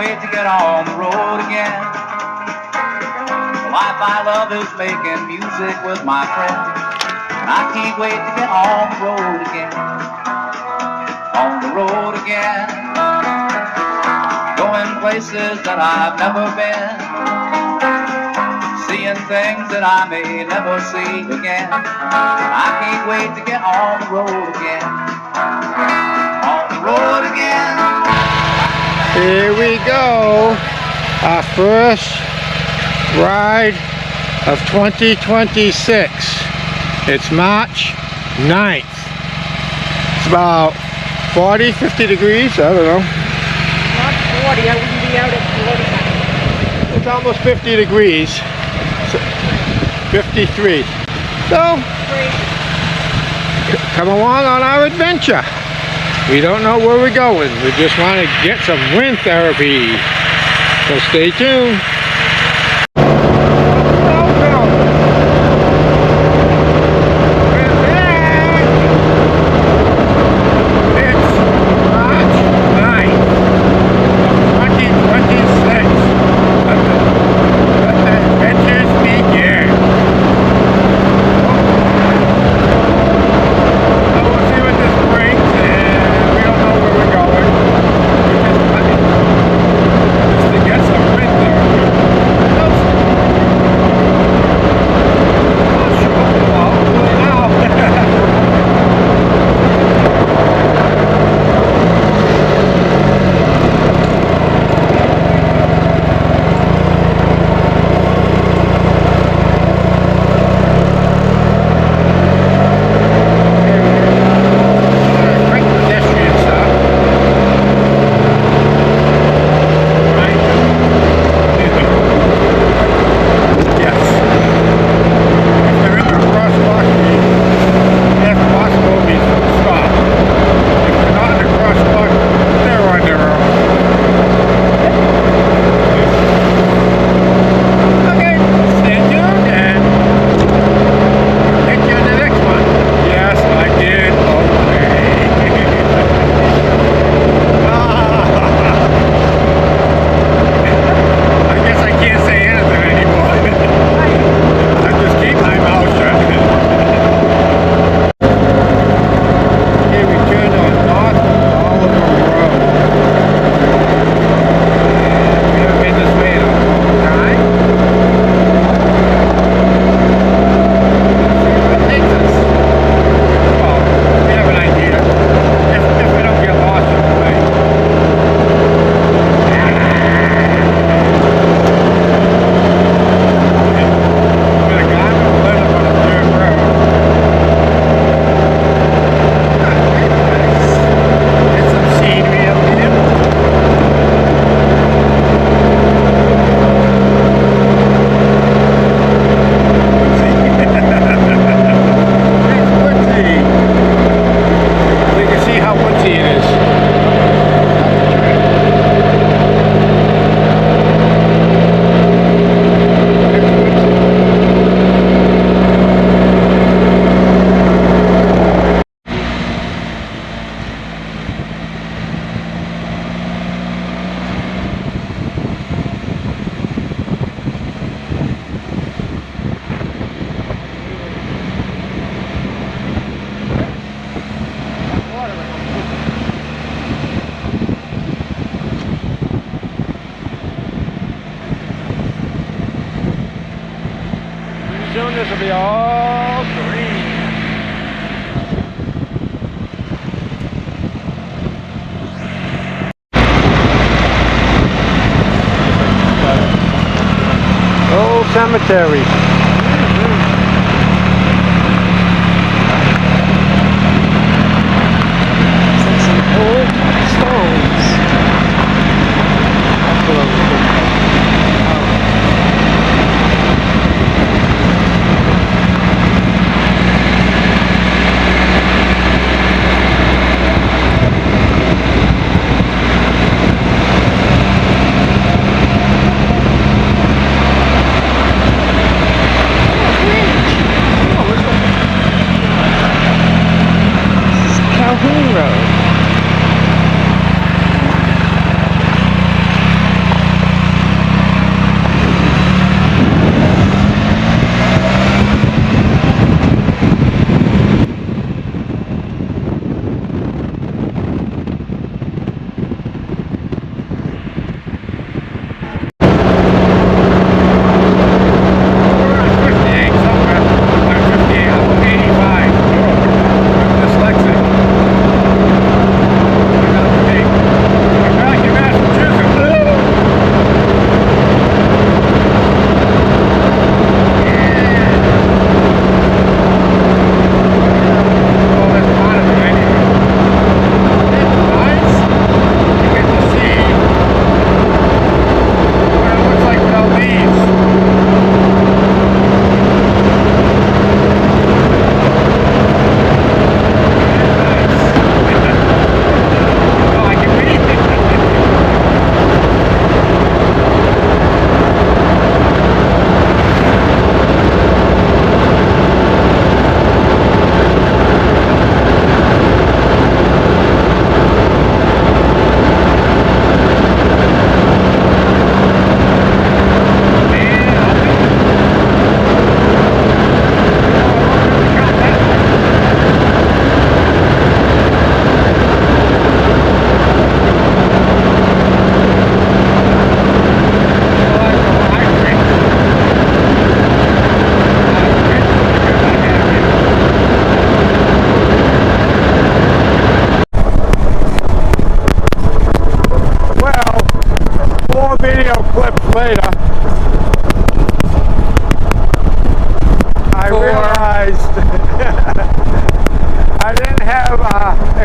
wait to get on the road again. The life I love is making music with my friends, and I can't wait to get on the road again. On the road again, going places that I've never been, seeing things that I may never see again. I can't wait to get on the road again. On the road again. Here we go. Our first ride of 2026. It's March 9th. It's about 40, 50 degrees, I don't know. Not 40, I wouldn't be out at 40. It's almost 50 degrees. 53. So, come along on our adventure. We don't know where we're going. We just want to get some wind therapy. So stay tuned. Soon this will be all green. Old cemetery. Some old stones.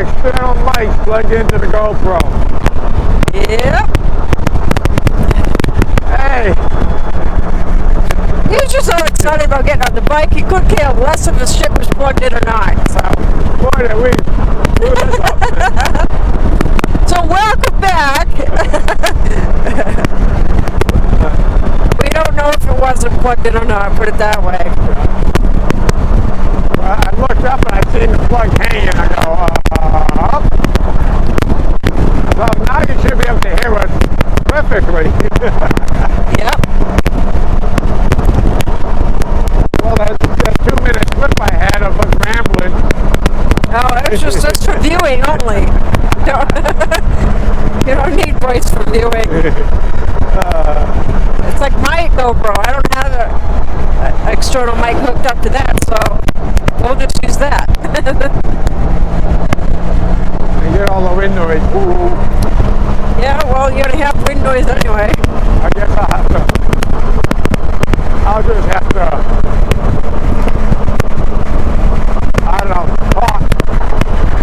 external mics plugged into the GoPro. Yep. Hey, He was just so excited about getting on the bike, he couldn't care less if the shit was plugged in or not. So, boy, did we screw this up. so welcome back. We don't know if it wasn't plugged in or not, put it that way. Well, I looked up and I seen the plug hanging. I go, up. So now you should be able to hear us perfectly. Yep. Well, that 2-minute clip I had of us rambling. Oh, it was just that's for viewing only. You don't need voice for viewing. It's like my GoPro. I don't have an external mic hooked up to that, so we'll just use that. You get all the wind noise. Woo. Yeah, well, you're gonna have wind noise anyway. I guess I'll just have to, I don't know, talk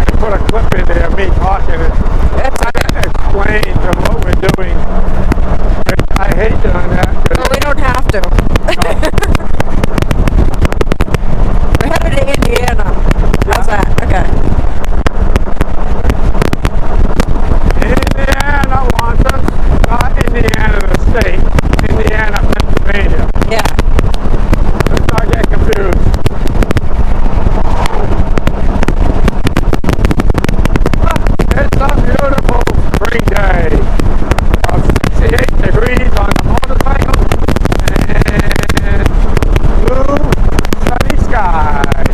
and put a clip in there of me talking and That's okay. explain to what we're doing. I hate doing that. Well, we don't have to. We're headed to Indiana. How's that? Okay. Indiana wants us, not Indiana the state, Indiana, Pennsylvania. Yeah. Let's not get confused. It's a beautiful spring day of 68 degrees on the motorcycle and blue sunny skies.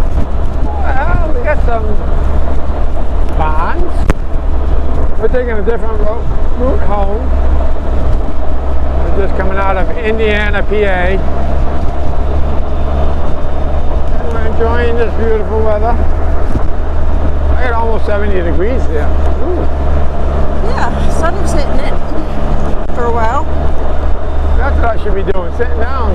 Well, we got some bonds. We're taking a different route home. We're just coming out of Indiana, PA. And we're enjoying this beautiful weather. I got almost 70 degrees there. Ooh, Yeah, sun was hitting it for a while. that's what I should be doing, sitting down.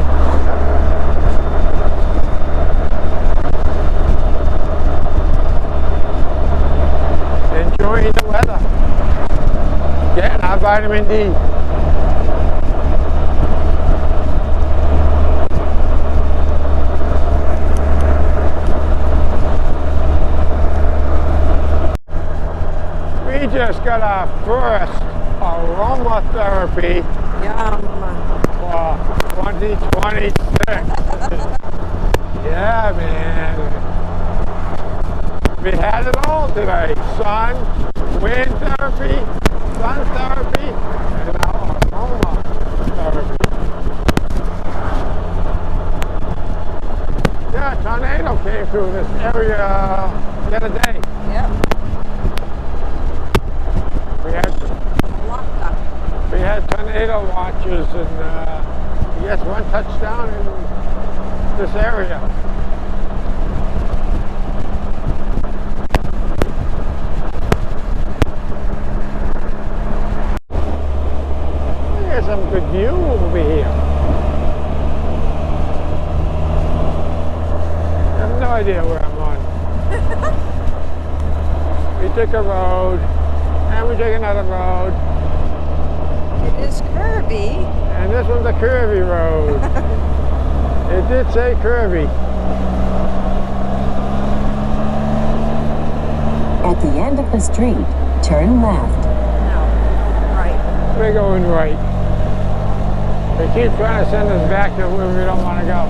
Enjoying the weather. Getting our vitamin D. We just got our first aromatherapy Yum. for 2026. Yeah, man. We had it all today. Sun, wind therapy, sun therapy, and now aroma therapy. Yeah, a tornado came through this area the other day. Yep. We had tornado watches and I guess one touchdown in this area. There's some good view over here. I have no idea where I'm on. We took a road and we took another road. It is curvy. And this one's a curvy road. It did say curvy. At the end of the street, turn left. No. Right. We're going right. They keep trying to send us back to where we don't want to go.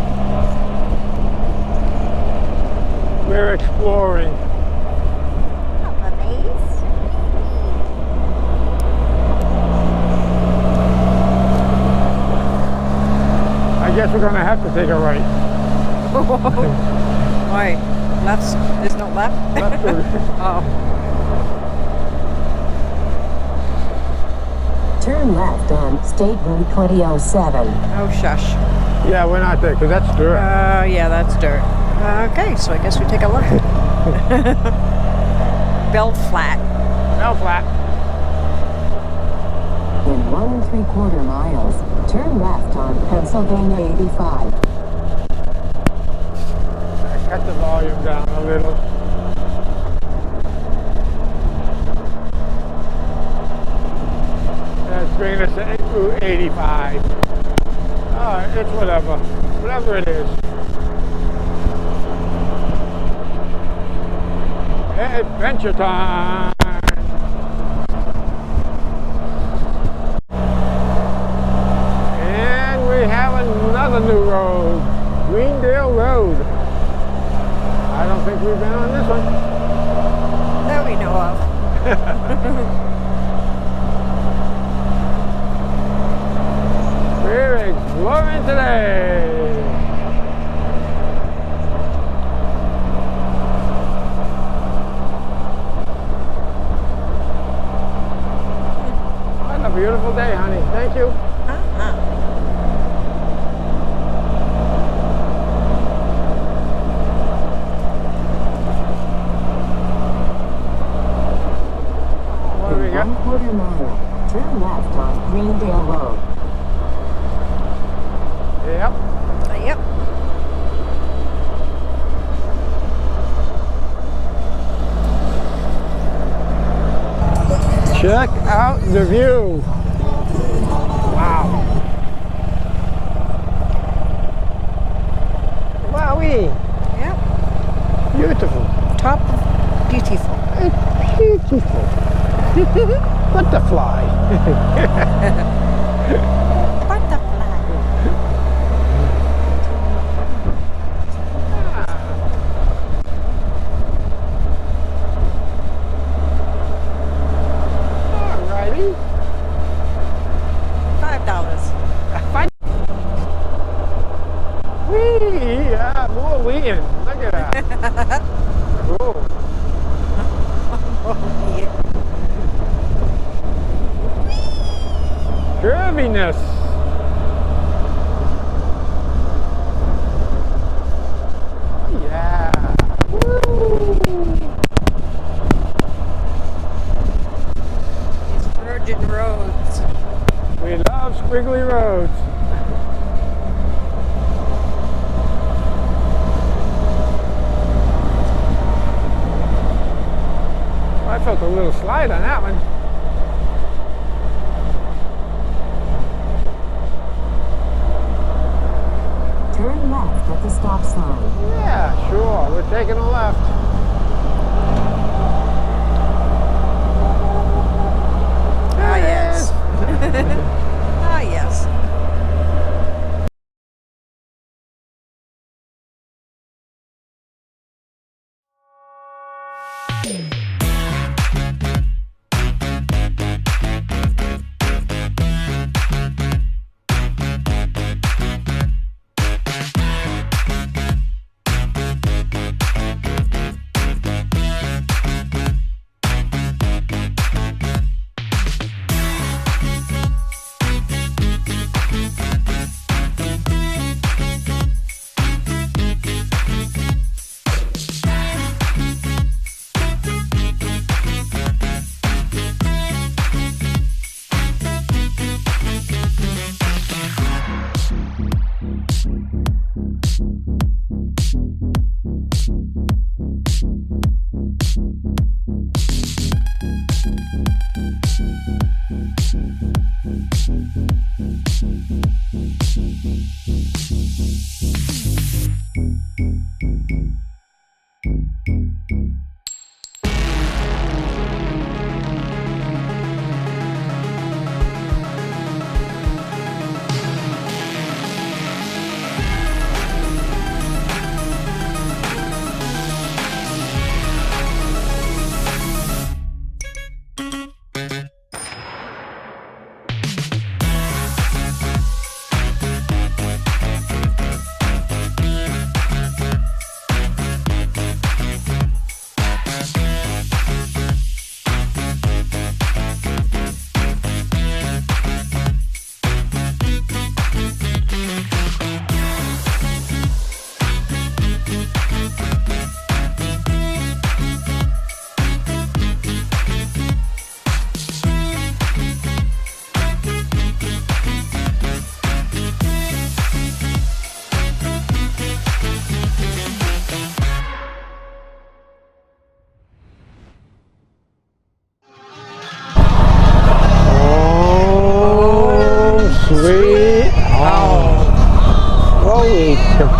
We're exploring. I guess we're going to have to take a right. Why? Left? There's no left? Left or- Oh. Turn left on State Route 2007. Oh, shush. Yeah, we're not there because that's dirt. Yeah, that's dirt. Okay, so I guess we take a left. Bell flat. Bell flat. 1/4 miles. Turn left on Pennsylvania 85. Cut the volume down a little. That's bringing us to Route 85. It's whatever it is. Adventure time. And we have another new road, Greendale Road. I don't think we've been on this one. That we know of. We're exploring today. What a beautiful day, honey. Thank you. What do we got? 1/4 mile. Turn left on Greendale Road. Yep. Yep. Check out the view. Wow. Wowee. Yep. Beautiful. Top beautiful. It's beautiful. Butterfly. Butterfly. Alrighty. $5. Fine. Wee! More weeing. Look at that. Cool. Curviness. Yeah. Woo. These virgin roads. We love squiggly roads. I felt a little slide on that one. Turn left at the stop sign. Yeah, sure. We're taking a left. Ah, yes. Ah, yes.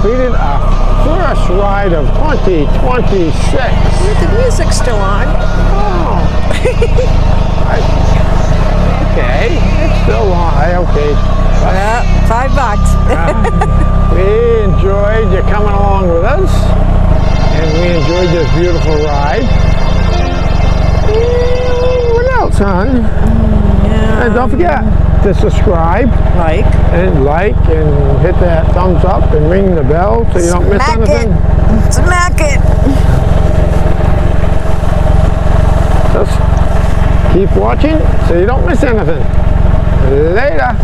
completed our first ride of 2026. The music's still on. Oh. Okay, it's still on. Okay. $5. We enjoyed you coming along with us, and we enjoyed this beautiful ride. And what else, hon? And don't forget to subscribe Like. and hit that thumbs up and ring the bell so you don't miss anything. Smack it. Just keep watching so you don't miss anything. Later.